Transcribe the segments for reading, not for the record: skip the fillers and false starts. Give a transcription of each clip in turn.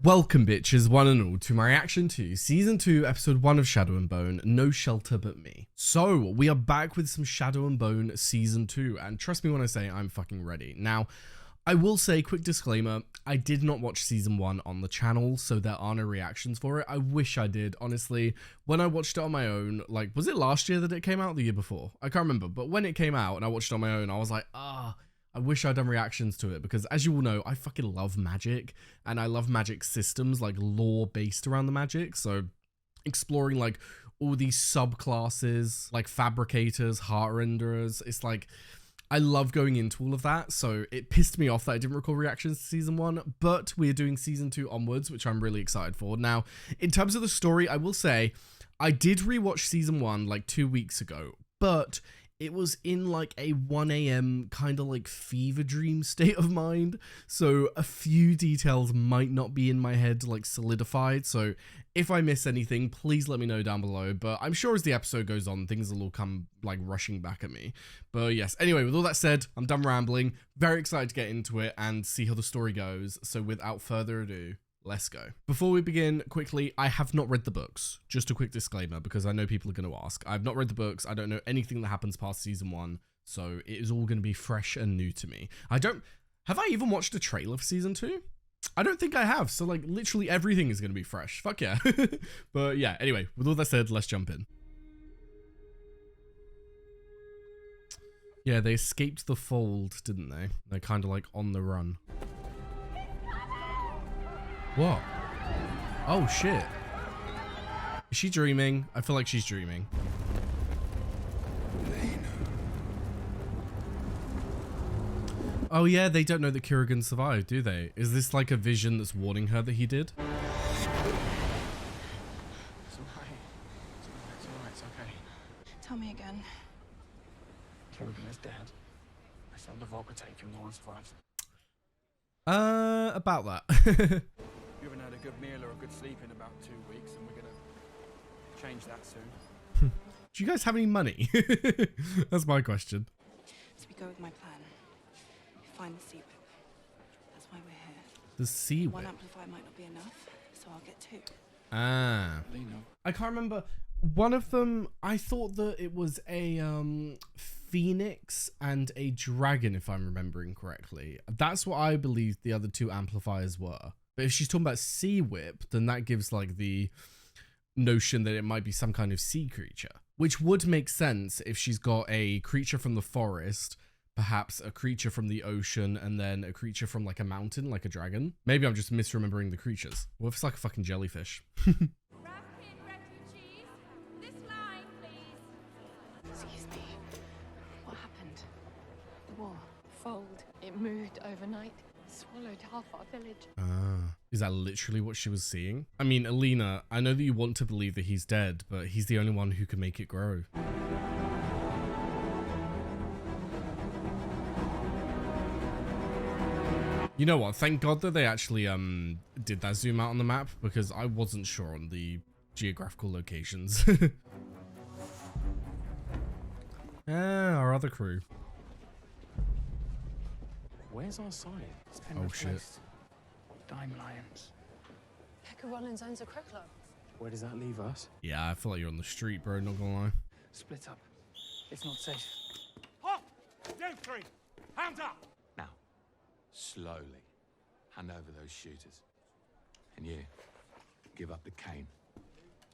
Welcome bitches, one and all, to my reaction to Season 2, Episode 1 of Shadow and Bone, No Shelter But Me. So, we are back with some Shadow and Bone Season 2, and trust me when I say I'm fucking ready. Now, I will say, quick disclaimer, I did not watch Season 1 on the channel, so there are no reactions for it. I wish I did, honestly. When I watched it on my own, like, was it last year that it came out, the year before? I can't remember, but when it came out and I watched it on my own, I was like, I wish I'd done reactions to it, because as you all know, I fucking love magic, and I love magic systems, like lore based around the magic, so exploring like all these subclasses, like fabricators, heart renderers, it's like, I love going into all of that, so it pissed me off that I didn't record reactions to Season 1, but we're doing Season 2 onwards, which I'm really excited for. Now, in terms of the story, I will say, I did rewatch Season 1 like 2 weeks ago, but it was in like a 1 AM kind of like fever dream state of mind. So a few details might not be in my head like solidified. So if I miss anything, please let me know down below. But I'm sure as the episode goes on, things will all come like rushing back at me. But yes, anyway, with all that said, I'm done rambling. Very excited to get into it and see how the story goes. So without further ado, let's go. Before we begin, quickly, I have not read the books. Just a quick disclaimer, because I know people are going to ask. I've not read the books. I don't know anything that happens past Season 1, so it is all going to be fresh and new to me. Have I even watched a trailer for Season 2? I don't think I have, so like literally everything is going to be fresh. Fuck yeah. But yeah, anyway, with all that said, let's jump in. Yeah, they escaped the fold, didn't they? They're kind of like on the run. What? Oh shit. Is she dreaming? I feel like she's dreaming. Oh yeah, they don't know that Kirigan survived, do they? Is this like a vision that's warning her that he did? It's alright. It's okay. Tell me again. Kirigan is dead. I felt the Volker take him, no one survived. About that. You haven't had a good meal or a good sleep in about 2 weeks, and we're gonna change that soon. Do you guys have any money? That's my question. So we go with my plan. Find the sea whip. That's why we're here. The sea whip? One amplifier might not be enough, so I'll get two. Ah. I can't remember. One of them, I thought that it was a phoenix and a dragon, if I'm remembering correctly. That's what I believe the other two amplifiers were. But if she's talking about sea whip, then that gives like the notion that it might be some kind of sea creature, which would make sense if she's got a creature from the forest, perhaps a creature from the ocean, and then a creature from like a mountain, like a dragon. Maybe I'm just misremembering the creatures. What if it's like a fucking jellyfish? Rapid refugees, this line, please. Excuse me. What happened? The war. Fold. It moved overnight. Swallowed half our village. Is that literally what she was seeing? I mean, Alina, I know that you want to believe that he's dead, but he's the only one who can make it grow. You know what? Thank God that they actually did that zoom out on the map, because I wasn't sure on the geographical locations. Our other crew. Where's our sign? It's Oh shit. Dime lions. Pecker Rollins owns a crow club. Where does that leave us? Yeah, I feel like you're on the street, bro, not gonna lie. Split up. It's not safe. Halt! You three! Hands up! Now, slowly, hand over those shooters. And you, give up the cane.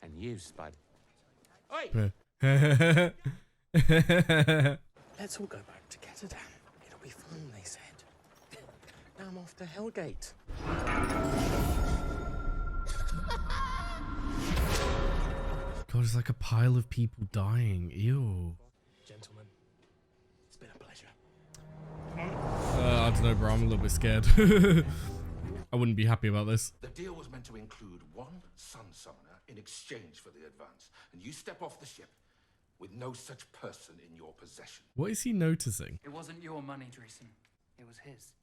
And you, Spud. Oi! Let's all go back to Ketterdam. It'll be fun, they said. Now I'm off to Hellgate. God, it's like a pile of people dying. Ew. Gentlemen, it's been a pleasure. I don't know, bro. I'm a little bit scared. I wouldn't be happy about this. The deal was meant to include one sun summoner in exchange for the advance, and you step off the ship with no such person in your possession. What is he noticing? It wasn't your money, Dreesen. It was his.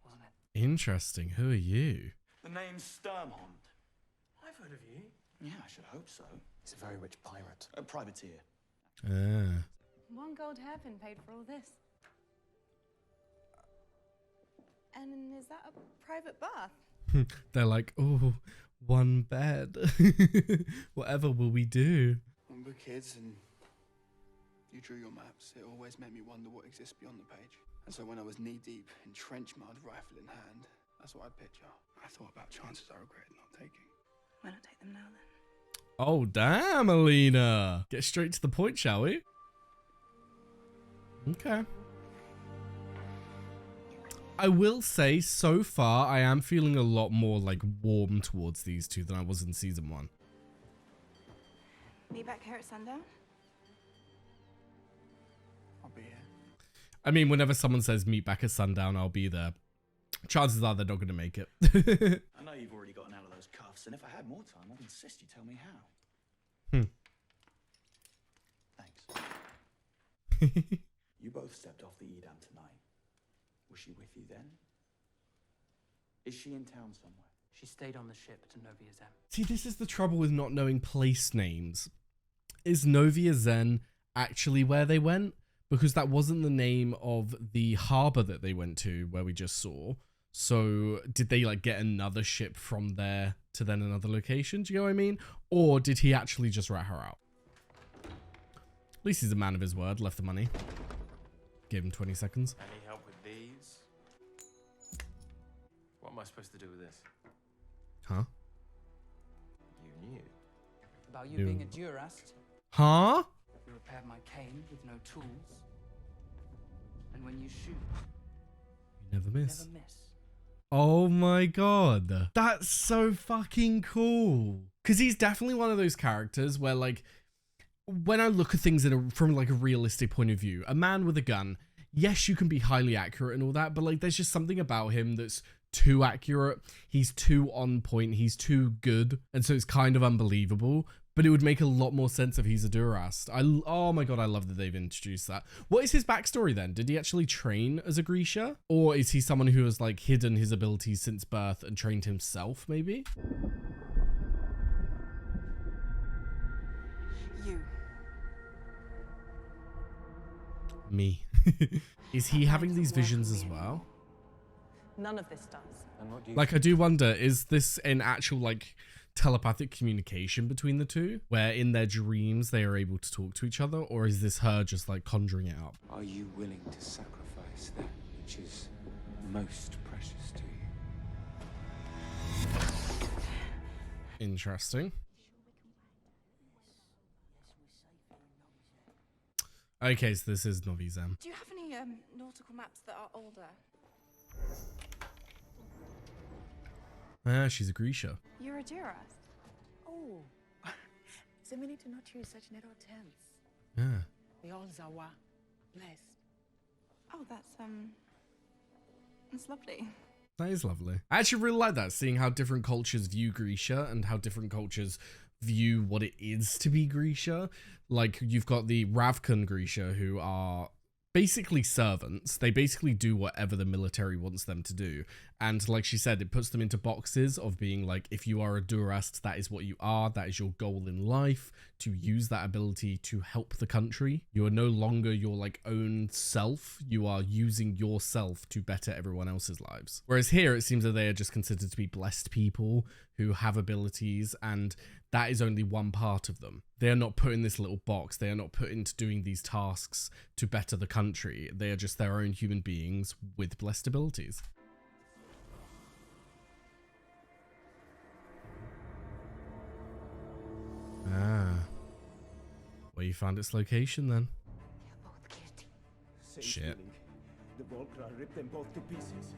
Wasn't it? Interesting. Who are you? The name's Sturmhond. I've heard of you. Yeah, I should hope so. He's a very rich pirate. A privateer. Ah. One gold hairpin paid for all this. And is that a private bath? They're like, oh, one bed. Whatever will we do? When we were kids and you drew your maps, it always made me wonder what exists beyond the page. And so when I was knee-deep in trench mud, rifle in hand, that's what I'd picture. I thought about chances I regretted not taking. Why not take them now, then? Oh, damn, Alina. Get straight to the point, shall we? Okay. I will say, so far, I am feeling a lot more, like, warm towards these two than I was in season 1. Meet back here at sundown? I'll be here. I mean, whenever someone says meet back at sundown, I'll be there. Chances are they're not going to make it. I know you've already gotten out of those cuffs, and if I had more time, I'd insist you tell me how. Thanks. You both stepped off the Edam tonight. Was she with you then? Is she in town somewhere? She stayed on the ship to Novia Zem. See, this is the trouble with not knowing place names. Is Novia Zen actually where they went? Because that wasn't the name of the harbour that they went to, where we just saw. So did they like get another ship from there to then another location? Do you know what I mean? Or did he actually just rat her out? At least he's a man of his word, left the money. Gave him 20 seconds. Any help with these? What am I supposed to do with this? Huh? You knew. About you being a Durast. Huh? You repaired my cane with no tools. And when you shoot, You never miss. never miss. Oh my god. That's so fucking cool. Because he's definitely one of those characters where, like, when I look at things from like a realistic point of view, a man with a gun, yes, you can be highly accurate and all that, but like there's just something about him that's too accurate. He's too on point. He's too good. And so it's kind of unbelievable. But it would make a lot more sense if he's a Durast. Oh my god, I love that they've introduced that. What is his backstory then? Did he actually train as a Grisha? Or is he someone who has like hidden his abilities since birth and trained himself, maybe? You. Me. Is he having these visions as well? None of this does. And what do you Like, I do wonder, is this an actual like telepathic communication between the two, where in their dreams they are able to talk to each other, or is this her just like conjuring it up? Are you willing to sacrifice that which is most precious to you? Interesting. Okay, so this is Novia Zem. Do you have any nautical maps that are older? Ah, she's a Grisha. You're a Durast. Oh, so we need to not use such narrow terms. Yeah. We all Zawa, blessed. Oh, that's lovely. That is lovely. I actually really like that, seeing how different cultures view Grisha and how different cultures view what it is to be Grisha. Like, you've got the Ravkan Grisha, who are basically servants. They basically do whatever the military wants them to do. And like she said, it puts them into boxes of being like, if you are a Durast, that is what you are. That is your goal in life, to use that ability to help the country. You are no longer your like own self. You are using yourself to better everyone else's lives. Whereas here, it seems that they are just considered to be blessed people who have abilities, and that is only one part of them. They are not put in this little box. They are not put into doing these tasks to better the country. They are just their own human beings with blessed abilities. Ah. Well, you found its location then. They're both guilty. Shit. The Volcra ripped them both to pieces.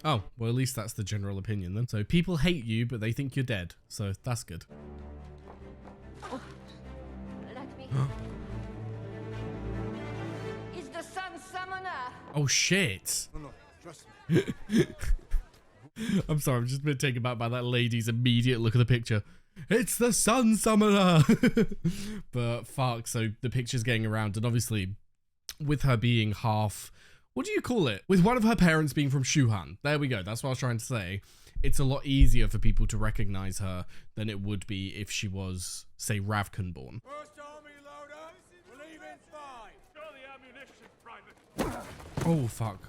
Oh, well, at least that's the general opinion then. So people hate you, but they think you're dead. So that's good. Let me. Is the sun summoner? Oh, shit. No, trust me. I'm sorry, I'm just a bit taken aback by that lady's immediate look at the picture. It's the Sun Summoner! But fuck, so the picture's getting around, and obviously, with her being half... What do you call it? With one of her parents being from Shuhan. There we go, that's what I was trying to say. It's a lot easier for people to recognize her than it would be if she was, say, Ravkan born. First army loader, we're leaving 5. Show the ammunition, Private. Oh, fuck.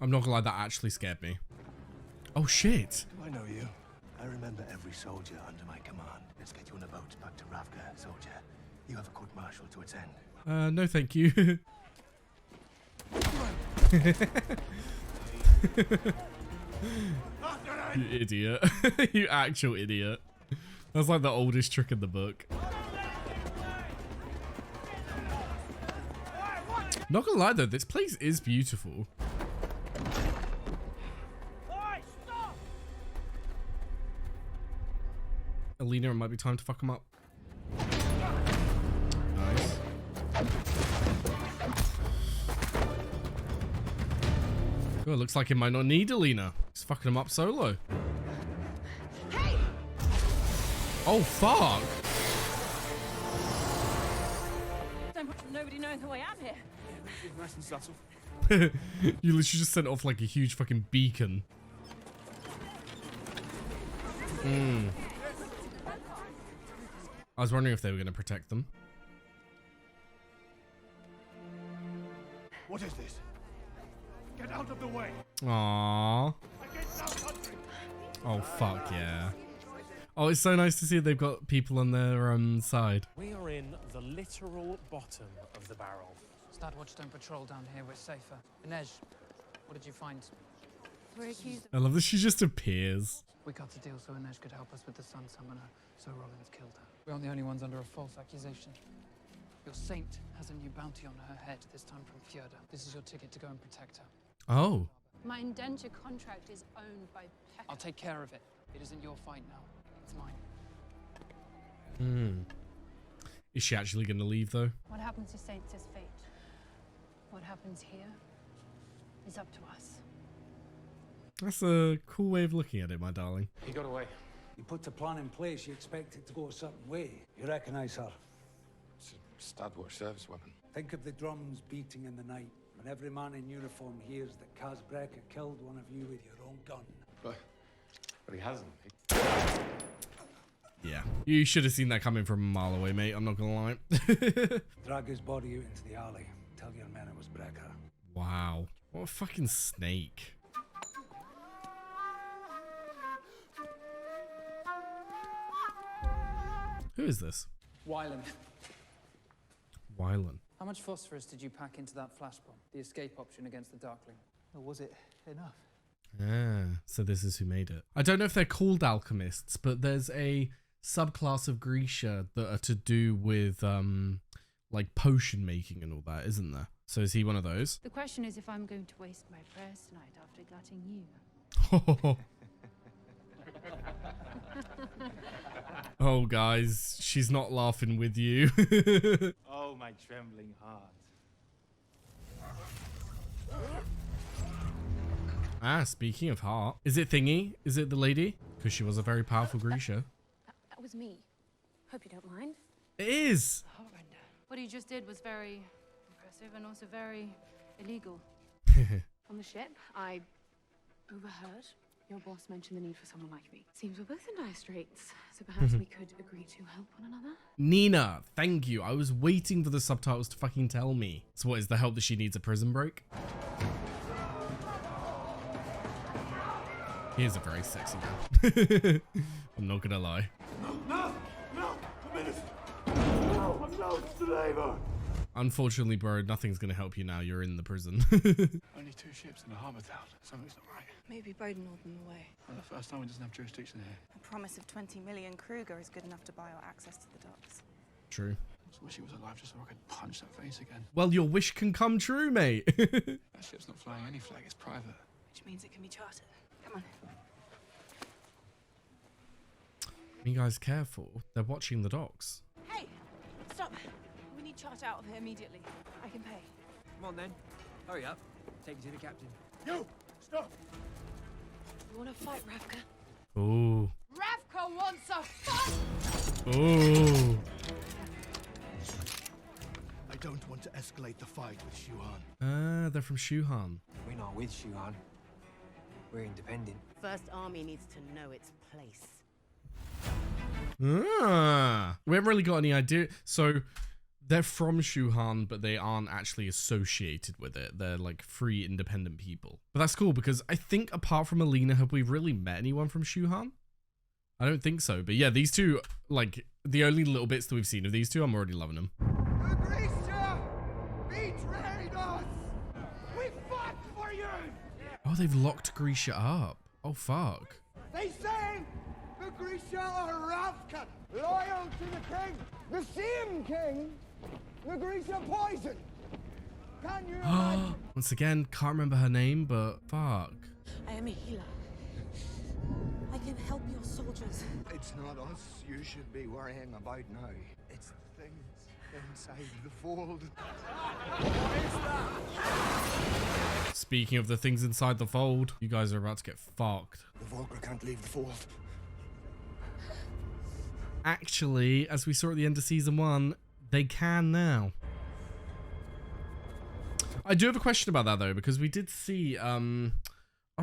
I'm not gonna lie, that actually scared me. Oh shit. I know you. I remember every soldier under my command. Let's get you on a boat back to Ravka, soldier. You have a court martial to attend. No thank you. You idiot. You actual idiot. That's like the oldest trick in the book. Not gonna lie though, this place is beautiful. Alina, it might be time to fuck him up. Nice. Oh, it looks like it might not need Alina. He's fucking him up solo. Hey! Oh, fuck. So much for nobody knowing who I am here. Nice and subtle. You literally just sent off like a huge fucking beacon. I was wondering if they were going to protect them. What is this? Get out of the way! Aww. Against our country! Oh, fuck yeah. Oh, it's so nice to see they've got people on their side. We are in the literal bottom of the barrel. Stadwatch don't patrol down here, we're safer. Inej, what did you find? We're accused of... I love that she just appears. We got a deal so Inej could help us with the Sun Summoner, so Rollins killed her. We aren't the only ones under a false accusation. Your saint has a new bounty on her head, this time from Fjorda. This is your ticket to go and protect her. Oh. My indenture contract is owned by Pekka. I'll take care of it. It isn't your fight now. It's mine. Is she actually going to leave though? What happens to Saints is fate. What happens here is up to us. That's a cool way of looking at it, my darling. He got away. You put the plan in place, you expect it to go a certain way. You recognise her. It's a Stadwatch service weapon. Think of the drums beating in the night when every man in uniform hears that Kaz Brecker killed one of you with your own gun. But he hasn't. Yeah. You should have seen that coming from a mile away, mate. I'm not going to lie. Drag his body out into the alley. Tell your men it was Brecker. Wow. What a fucking snake. Who is this? Wyland. Wylan. How much phosphorus did you pack into that flash bomb? The escape option against the Darkling? Or was it enough? Ah, so this is who made it. I don't know if they're called alchemists, but there's a subclass of Grisha that are to do with like potion making and all that, isn't there? So is he one of those? The question is if I'm going to waste my prayers tonight after gutting you. Oh, guys, she's not laughing with you. Oh, my trembling heart. Ah, speaking of heart, is it Thingy? Is it the lady? Because she was a very powerful Grisha. That was me. Hope you don't mind. It is. What you just did was very impressive and also very illegal. On the ship, I overheard your boss mention the need for someone like me. Seems we're both in dire straits, so perhaps we could agree to help one another. Nina, thank you. I was waiting for the subtitles to fucking tell me. So what is the help that she needs a prison break? He is a very sexy man. I'm not gonna lie. No! A minute! No! I'm no slaver! Unfortunately, bro, nothing's gonna help you now. You're in the prison. Only 2 ships in a harbour town. Something's not right. Maybe Bowden ordered them away. For the first time, he doesn't have jurisdiction here. A promise of 20 million Kruger is good enough to buy our access to the docks. True. I just wish he was alive just so I could punch that face again. Well, your wish can come true, mate. That ship's not flying any flag, it's private. Which means it can be chartered. Come on. You guys careful. They're watching the docks. Hey! Stop! We need charter out of here immediately. I can pay. Come on then. Hurry up. Take you to the captain. You! Stop! You wanna fight, Ravka? Ooh. Ravka wants a fight! Ooh. I don't want to escalate the fight with Shuhan. Ah, they're from Shuhan. We're not with Shuhan. We're independent. First Army needs to know its place. Ah, we haven't really got any idea. So They're from Shuhan, but they aren't actually associated with it. They're like free, independent people. But that's cool because I think apart from Alina, have we really met anyone from Shuhan? I don't think so. But yeah, these two, like the only little bits that we've seen of these two, I'm already loving them. The grisha betrayed us. We fought for you. Oh, they've locked Grisha up. Oh, fuck. They say the grisha are Ravka, loyal to the king. The same king the grisha poisoned. Can you imagine? Once again, can't remember her name, but fuck. I am a healer. I can help your soldiers. It's not us you should be worrying about now. It's the things inside the fold. What is that? Speaking of the things inside the fold, you guys are about to get fucked. The Volker can't leave the fold. Actually, as we saw at the end of season 1, they can now. I do have a question about that though, because we did see, oh my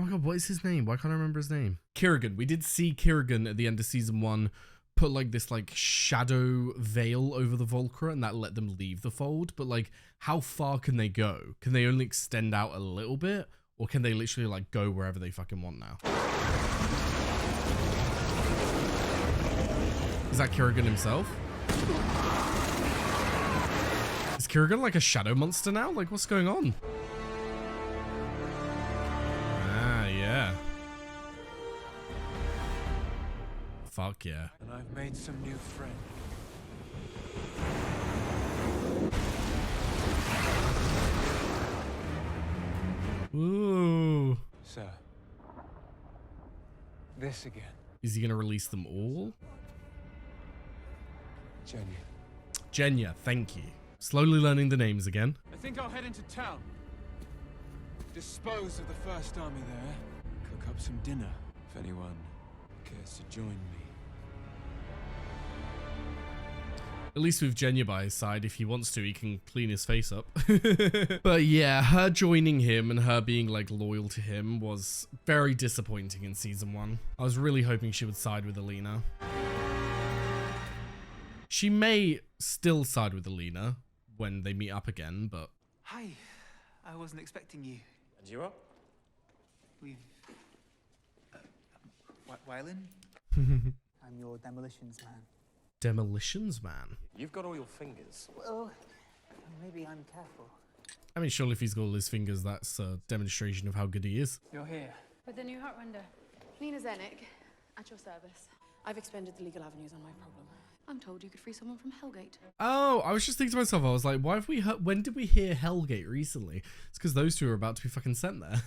god, what is his name? Why can't I remember his name? Kirigan. We did see Kirigan at the end of season 1 put like this like shadow veil over the Volcra and that let them leave the fold. But like, how far can they go? Can they only extend out a little bit? Or can they literally like go wherever they fucking want now? Is that Kirigan himself? Is Kirigan like a shadow monster now? Like, what's going on? Ah, yeah. Fuck yeah. And I've made some new friends. Ooh. So, this again. Is he gonna release them all? Jenya. Jenya, thank you. Slowly learning the names again. I think I'll head into town. Dispose of the first army there. Cook up some dinner if anyone cares to join me. At least with Jenya by his side, if he wants to, he can clean his face up. But yeah, her joining him and her being like loyal to him was very disappointing in season 1. I was really hoping she would side with Alina. She may still side with Alina when they meet up again, but... Hi, I wasn't expecting you. And you are? We've... Wylan? I'm your demolitions man. Demolitions man? You've got all your fingers. Well, maybe I'm careful. I mean, surely if he's got all his fingers, that's a demonstration of how good he is. You're here. With the new Heartrender. Nina Zenik, at your service. I've expended the legal avenues on my problem. I'm told you could free someone from Hellgate. Oh, I was just thinking to myself, I was like, why have we when did we hear Hellgate recently? It's because those two are about to be fucking sent there.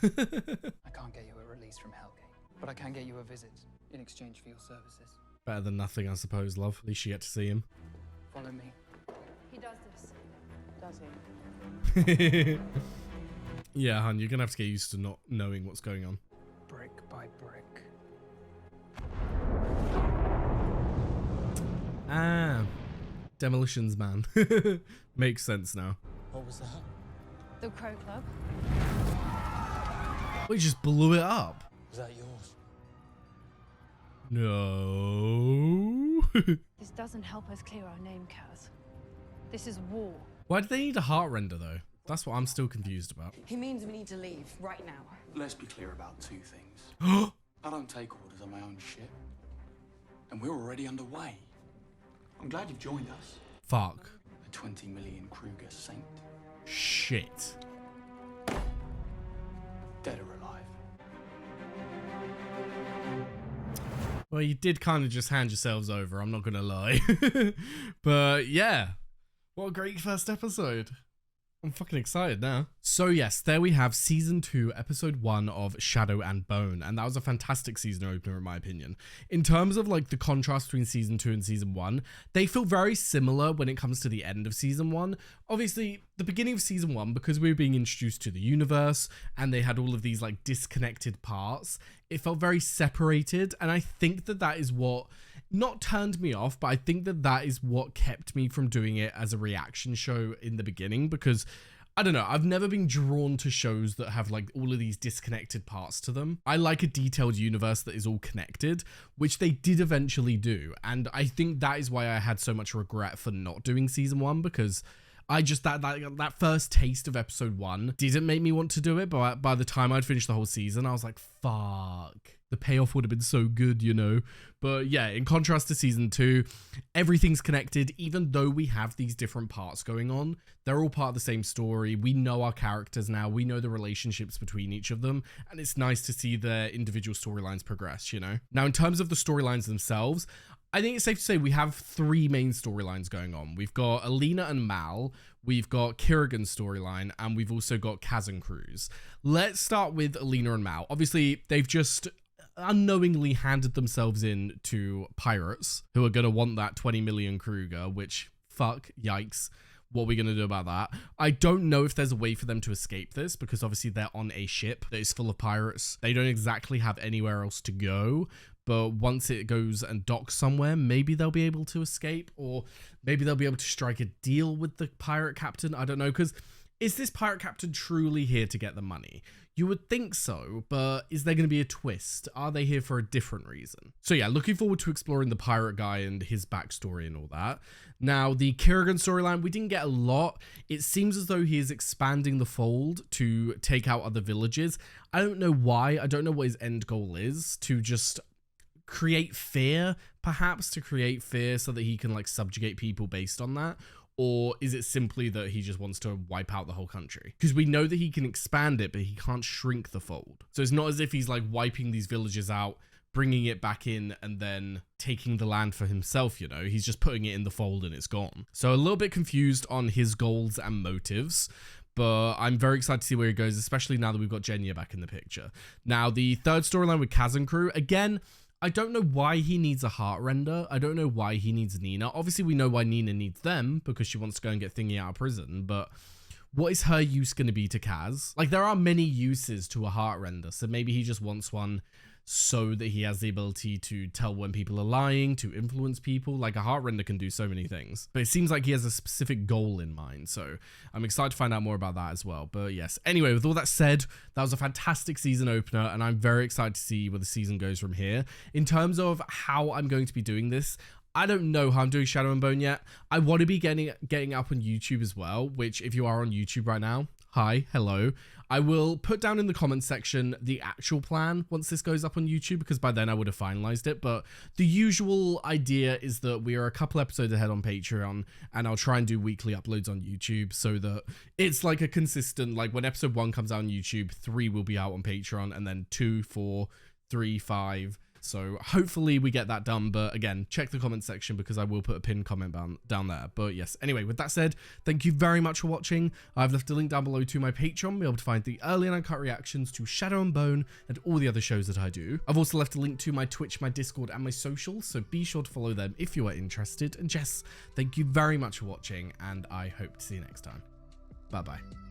I can't get you a release from Hellgate, but I can get you a visit in exchange for your services. Better than nothing, I suppose, love. At least you get to see him. Follow me. He does this. Does he? Yeah, hun, you're gonna have to get used to not knowing what's going on. Brick by brick. Ah, demolitions man. Makes sense now. What was that? The Crow Club. We just blew it up. Was that yours? No. This doesn't help us clear our name, Kaz. This is war. Why do they need a heart render though? That's what I'm still confused about. He means we need to leave right now. Let's be clear about two things. I don't take orders on my own ship. And we're already underway. I'm glad you've joined us. Fuck. A 20 million Kruger saint. Shit. Dead or alive. Well, you did kind of just hand yourselves over, I'm not gonna lie. But yeah, what a great first episode. I'm fucking excited now. So yes, there we have season 2, episode 1 of Shadow and Bone. And that was a fantastic season opener in my opinion. In terms of like the contrast between season 2 and season 1, they feel very similar when it comes to the end of season 1. Obviously, the beginning of season 1, because we were being introduced to the universe and they had all of these like disconnected parts, it felt very separated. And I think that that is what not turned me off, but I think that that is what kept me from doing it as a reaction show in the beginning, because I don't know. I've never been drawn to shows that have like all of these disconnected parts to them. I like a detailed universe that is all connected, which they did eventually do. And I think that is why I had so much regret for not doing season 1, because I just, that first taste of episode 1 didn't make me want to do it. But by the time I'd finished the whole season, I was like, fuck, the payoff would have been so good, you know? But yeah, in contrast to season 2, everything's connected. Even though we have these different parts going on, they're all part of the same story. We know our characters now. We know the relationships between each of them. And it's nice to see their individual storylines progress, you know? Now, in terms of the storylines themselves, I think it's safe to say we have 3 main storylines going on. We've got Alina and Mal, we've got Kirigan's storyline, and we've also got Kaz and Cruz. Let's start with Alina and Mal. Obviously, they've just unknowingly handed themselves in to pirates who are going to want that 20 million Kruger, which, fuck, yikes. What are we going to do about that? I don't know if there's a way for them to escape this, because obviously they're on a ship that is full of pirates. They don't exactly have anywhere else to go. But once it goes and docks somewhere, maybe they'll be able to escape, or maybe they'll be able to strike a deal with the pirate captain. I don't know, because is this pirate captain truly here to get the money? You would think so, but is there going to be a twist? Are they here for a different reason? So yeah, looking forward to exploring the pirate guy and his backstory and all that. Now, the Kirigan storyline, we didn't get a lot. It seems as though he is expanding the fold to take out other villages. I don't know why. I don't know what his end goal is, to just create fear, perhaps, to create fear so that he can like subjugate people based on that. Or is it simply that he just wants to wipe out the whole country? Because we know that he can expand it, but he can't shrink the fold. So it's not as if he's like wiping these villages out, bringing it back in, and then taking the land for himself, you know? He's just putting it in the fold and it's gone. So a little bit confused on his goals and motives, but I'm very excited to see where he goes, especially now that we've got Jenya back in the picture. Now, the third storyline with Kaz and crew, again, I don't know why he needs a heart render. I don't know why he needs Nina. Obviously, we know why Nina needs them, because she wants to go and get Thingy out of prison, but what is her use going to be to Kaz? Like, there are many uses to a heart render, so maybe he just wants one so that he has the ability to tell when people are lying, to influence people. Like, a heart render can do so many things. But it seems like he has a specific goal in mind, so I'm excited to find out more about that as well. But yes, anyway, with all that said, that was a fantastic season opener, and I'm very excited to see where the season goes from here. In terms of how I'm going to be doing this, I don't know how I'm doing Shadow and Bone yet. I want to be getting up on YouTube as well, which if you are on YouTube right now, hi, hello. I will put down in the comments section the actual plan once this goes up on YouTube, because by then I would have finalized it. But the usual idea is that we are a couple episodes ahead on Patreon, and I'll try and do weekly uploads on YouTube so that it's like a consistent, like when episode 1 comes out on YouTube, 3 will be out on Patreon, and then 2, 4, 3, 5. So hopefully we get that done, but again, check the comment section because I will put a pinned comment down there. But yes, anyway, with that said, thank you very much for watching. I've left a link down below to my Patreon, be able to find the early and uncut reactions to Shadow and Bone and all the other shows that I do. I've also left a link to my Twitch, my Discord, and my socials, so be sure to follow them if you are interested. And Jess, thank you very much for watching, and I hope to see you next time. Bye bye.